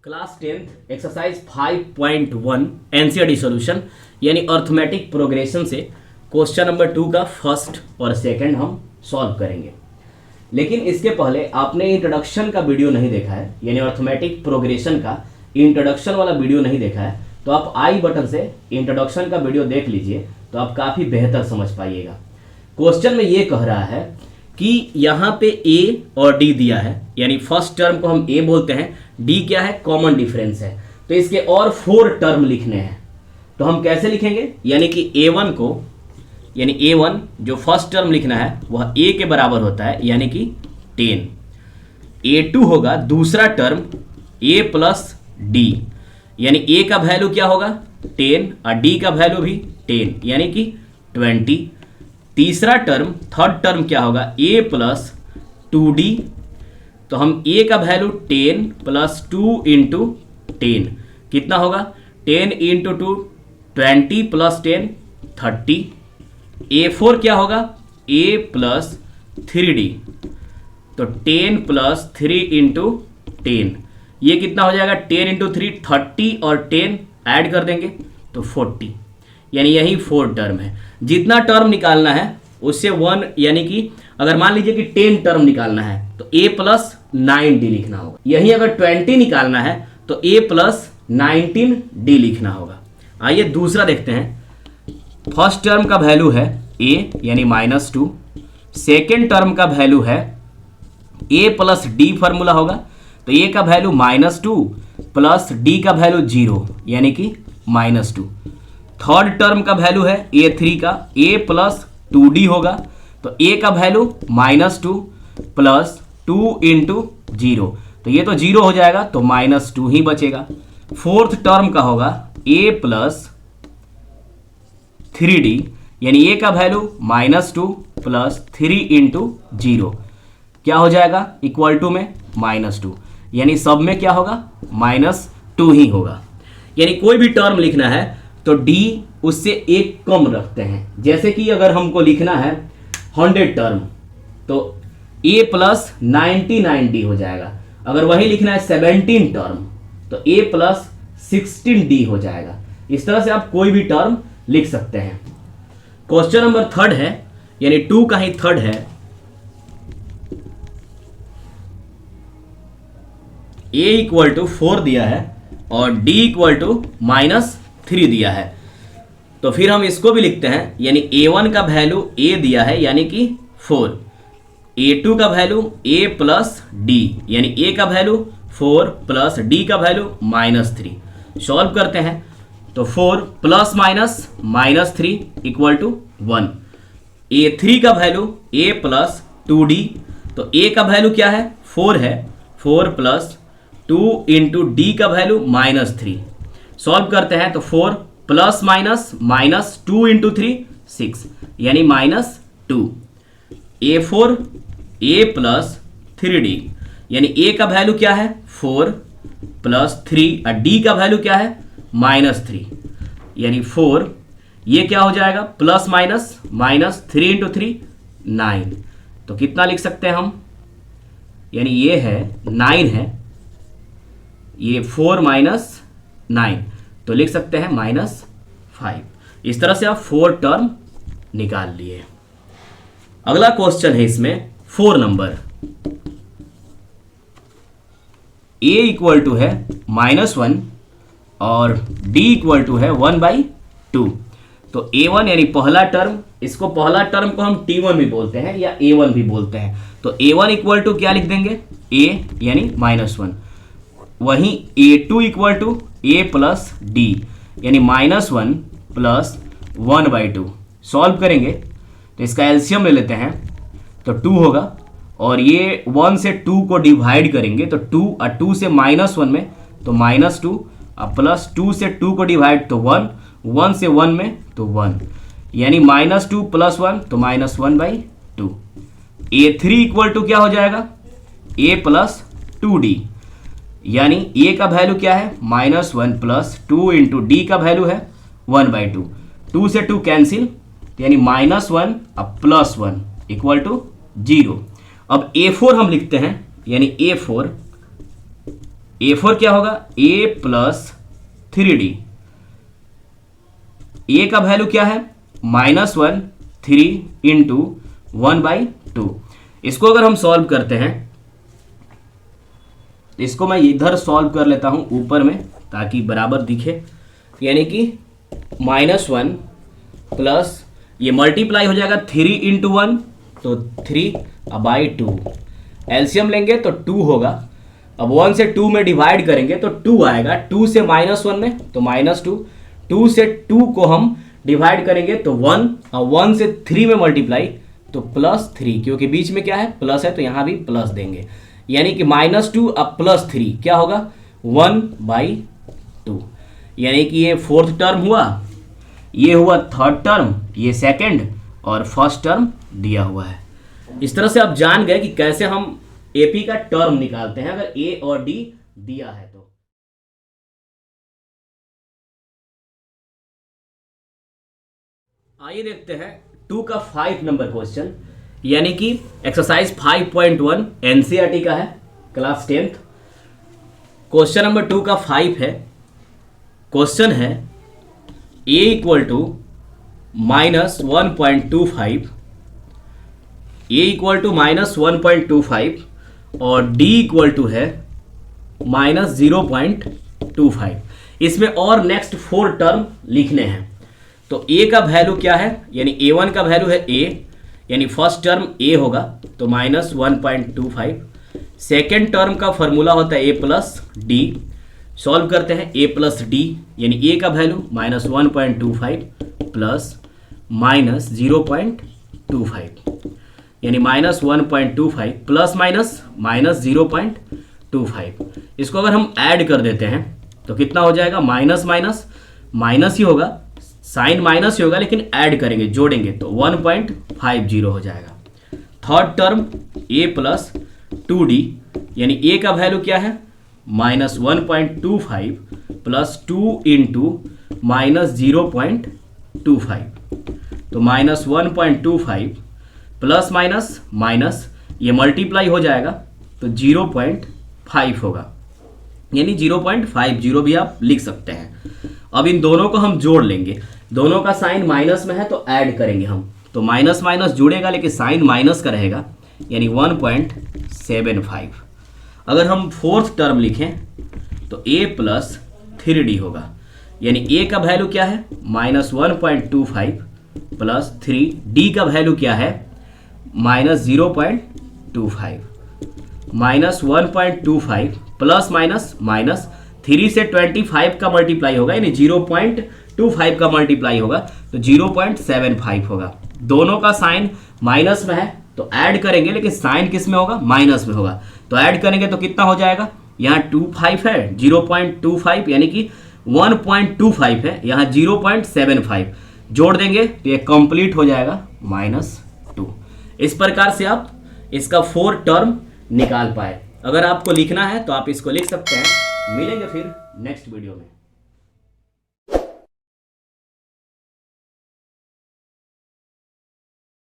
Class 10th exercise 5.1 NCERT solution यानी arithmetic progression से question number 2 का फर्स्ट और सेकंड हम सॉल्व करेंगे। लेकिन इसके पहले आपने इंट्रोडक्शन का वीडियो नहीं देखा है, यानी अर्थमेटिक प्रोग्रेशन का इंट्रोडक्शन वाला वीडियो नहीं देखा है, तो आप आई बटन से इंट्रोडक्शन का वीडियो देख लीजिए, तो आप काफ़ी बेहतर समझ पाइएगा। क्वेश्चन में ये कह रहा है कि यहाँ पे ए और डी दिया है, यानी फर्स्ट टर्म को हम ए बोलते हैं, डी क्या है, कॉमन डिफरेंस है, तो इसके और 4 टर्म लिखने हैं। तो हम कैसे लिखेंगे, यानी कि ए1 को, यानी ए1 जो फर्स्ट टर्म लिखना है वह ए के बराबर होता है, यानी कि 10। ए2 होगा दूसरा टर्म ए प्लस डी, यानी ए का वैल्यू क्या होगा 10 और डी का वैल्यू भी 10, यानी कि 20। तीसरा टर्म, थर्ड टर्म क्या होगा, ए प्लस 2d, तो हम ए का वैल्यू 10 प्लस 2 इंटू 10 कितना होगा, 10 इंटू 2 20 प्लस 10 30। ए4 क्या होगा, ए प्लस 3d, तो 10 प्लस 3 इंटू 10, ये कितना हो जाएगा 10 इंटू 3 30 और 10 ऐड कर देंगे तो 40, यानी यही 4 टर्म है। जितना टर्म निकालना है उससे 1, यानी कि अगर मान लीजिए कि 10 टर्म निकालना है तो a प्लस 9d लिखना होगा। यही अगर 20 निकालना है तो a प्लस 19d लिखना होगा। आइए दूसरा देखते हैं। फर्स्ट टर्म का वैल्यू है a, यानी -2। सेकेंड टर्म का वैल्यू है a प्लस d, फॉर्मूला होगा, तो a का वैल्यू -2 प्लस d का वैल्यू 0, यानी कि -2। थर्ड टर्म का वैल्यू है a3 का, a प्लस 2d होगा, तो a का वैल्यू -2 प्लस 2 इंटू 0, तो ये तो 0 हो जाएगा, तो -2 ही बचेगा। फोर्थ टर्म का होगा a प्लस 3d, यानी a का वैल्यू -2 प्लस 3 इंटू 0 क्या हो जाएगा, इक्वल टू में -2, यानी सब में क्या होगा, -2 ही होगा। यानी कोई भी टर्म लिखना है तो d उससे एक कम रखते हैं। जैसे कि अगर हमको लिखना है 100 टर्म तो a प्लस 99d हो जाएगा। अगर वही लिखना है 17 टर्म तो a प्लस 16d हो जाएगा। इस तरह से आप कोई भी टर्म लिख सकते हैं। क्वेश्चन नंबर 3 है, यानी 2 का ही 3 है। a इक्वल टू 4 दिया है और d इक्वल टू -3 दिया है, तो फिर हम इसको भी लिखते हैं, यानी a1 का वैल्यू a दिया है, यानी कि 4, a2 का वैल्यू a प्लस d, यानी a का वैल्यू 4 प्लस d का वैल्यू -3। सॉल्व करते हैं तो 4 प्लस -3 इक्वल टू 1। a3 का वैल्यू a प्लस 2d, तो a का वैल्यू क्या है 4 है, 4 प्लस 2 इंटू डी का वैल्यू -3। सॉल्व करते हैं तो 4 प्लस -2 इंटू 3 6, यानी -2। a4 a प्लस 3d, यानी a का वैल्यू क्या है 4 प्लस 3 और d का वैल्यू क्या है -3, यानी 4, ये क्या हो जाएगा प्लस -3 इंटू 3 9, तो कितना लिख सकते हैं हम, यानी ये है 9 है, ये 4 -9, तो लिख सकते हैं -5। इस तरह से आप 4 टर्म निकाल लिए। अगला क्वेश्चन है इसमें 4 नंबर। a इक्वल टू है -1 और d इक्वल टू है 1/2, तो a1 यानी पहला टर्म, इसको पहला टर्म को हम t1 भी बोलते हैं या a1 भी बोलते हैं, तो a1 इक्वल टू क्या लिख देंगे a, यानी -1। वहीं a2 equal to a plus d, यानी -1 प्लस 1/2। सॉल्व करेंगे तो इसका एलसीएम ले लेते हैं, तो 2 होगा, और ये 1 से 2 को डिवाइड करेंगे तो 2 और 2 से -1 में तो -2 और प्लस 2 से 2 को डिवाइड तो 1, 1 से 1 में तो 1, यानी -2 प्लस 1 तो -1/2। a3 इक्वल टू क्या हो जाएगा a प्लस 2d, यानी a का वैल्यू क्या है -1 प्लस 2 इंटू डी का वैल्यू है 1/2। 2 से 2 कैंसिल, यानी -1 और प्लस 1 इक्वल टू 0। अब a4 हम लिखते हैं, यानी a4 A4 क्या होगा, A प्लस 3D। A का वैल्यू क्या है, -1, 3 इंटू 1/2। इसको अगर हम सॉल्व करते हैं, इसको मैं इधर सॉल्व कर लेता हूं ऊपर में ताकि बराबर दिखे, यानी कि -1 प्लस ये मल्टीप्लाई हो जाएगा 3 इंटू 1 तो 3/2। एलसीएम लेंगे तो 2 होगा। अब 1 से 2 में डिवाइड करेंगे तो 2 आएगा, 2 से -1 में तो -2, 2 से 2 को हम डिवाइड करेंगे तो 1, और 1 से 3 में मल्टीप्लाई तो +3, क्योंकि बीच में क्या है, प्लस है तो यहाँ भी प्लस देंगे, यानी कि -2 अब +3 क्या होगा, 1/2। यानी कि ये फोर्थ टर्म हुआ, ये हुआ थर्ड टर्म, ये सेकंड, और फर्स्ट टर्म दिया हुआ है। इस तरह से आप जान गए कि कैसे हम एपी का टर्म निकालते हैं अगर ए और डी दिया है तो। आइए देखते हैं 2 का 5 नंबर क्वेश्चन, यानी कि एक्सरसाइज 5.1 एनसीईआरटी का है, क्लास 10th। क्वेश्चन नंबर 2 का 5 है। क्वेश्चन है a equal to -1.25, a equal to -1.25 और d इक्वल टू है -0.25। इसमें और नेक्स्ट 4 टर्म लिखने हैं। तो a का वैल्यू क्या है, यानी a1 का वैल्यू है a, यानी फर्स्ट टर्म a होगा तो -1.25। सेकेंड टर्म का फॉर्मूला होता है a प्लस डी। सॉल्व करते हैं a प्लस डी, यानी a का वैल्यू -1.25 प्लस -0.25, यानी -1.25 प्लस -0.25। इसको अगर हम ऐड कर देते हैं तो कितना हो जाएगा, माइनस माइनस माइनस ही होगा, साइन माइनस ही होगा, लेकिन ऐड करेंगे, जोड़ेंगे तो 1.50 हो जाएगा। Third term a plus 2d, यानी a का वैल्यू क्या है, -1.25 प्लस 2 इंटू -0.25, तो -1.25 प्लस माइनस माइनस ये मल्टीप्लाई हो जाएगा तो 0.5 होगा, यानी 0.50 भी आप लिख सकते हैं। अब इन दोनों को हम जोड़ लेंगे, दोनों का साइन माइनस में है तो ऐड करेंगे हम, तो माइनस माइनस जुड़ेगा लेकिन साइन माइनस का रहेगा, यानी 1.75। अगर हम फोर्थ टर्म लिखें तो a प्लस 3d होगा, यानी a का वैल्यू क्या है, -1.25 प्लस 3d का वैल्यू क्या है, -0.25, -1.25 प्लस माइनस माइनस 3 से 25 का मल्टीप्लाई होगा, यानी 0.25 का मल्टीप्लाई होगा तो 0.75 होगा। दोनों का साइन माइनस में है तो ऐड करेंगे, लेकिन साइन किस में होगा, माइनस में होगा, तो ऐड करेंगे तो कितना हो जाएगा, यहाँ 25 है, 0.25 यानी कि 1.25 है, यहाँ 0.75 जोड़ देंगे तो ये कंप्लीट हो जाएगा -2। इस प्रकार से आप इसका 4 टर्म निकाल पाए। अगर आपको लिखना है तो आप इसको लिख सकते हैं। मिलेंगे फिर नेक्स्ट वीडियो में।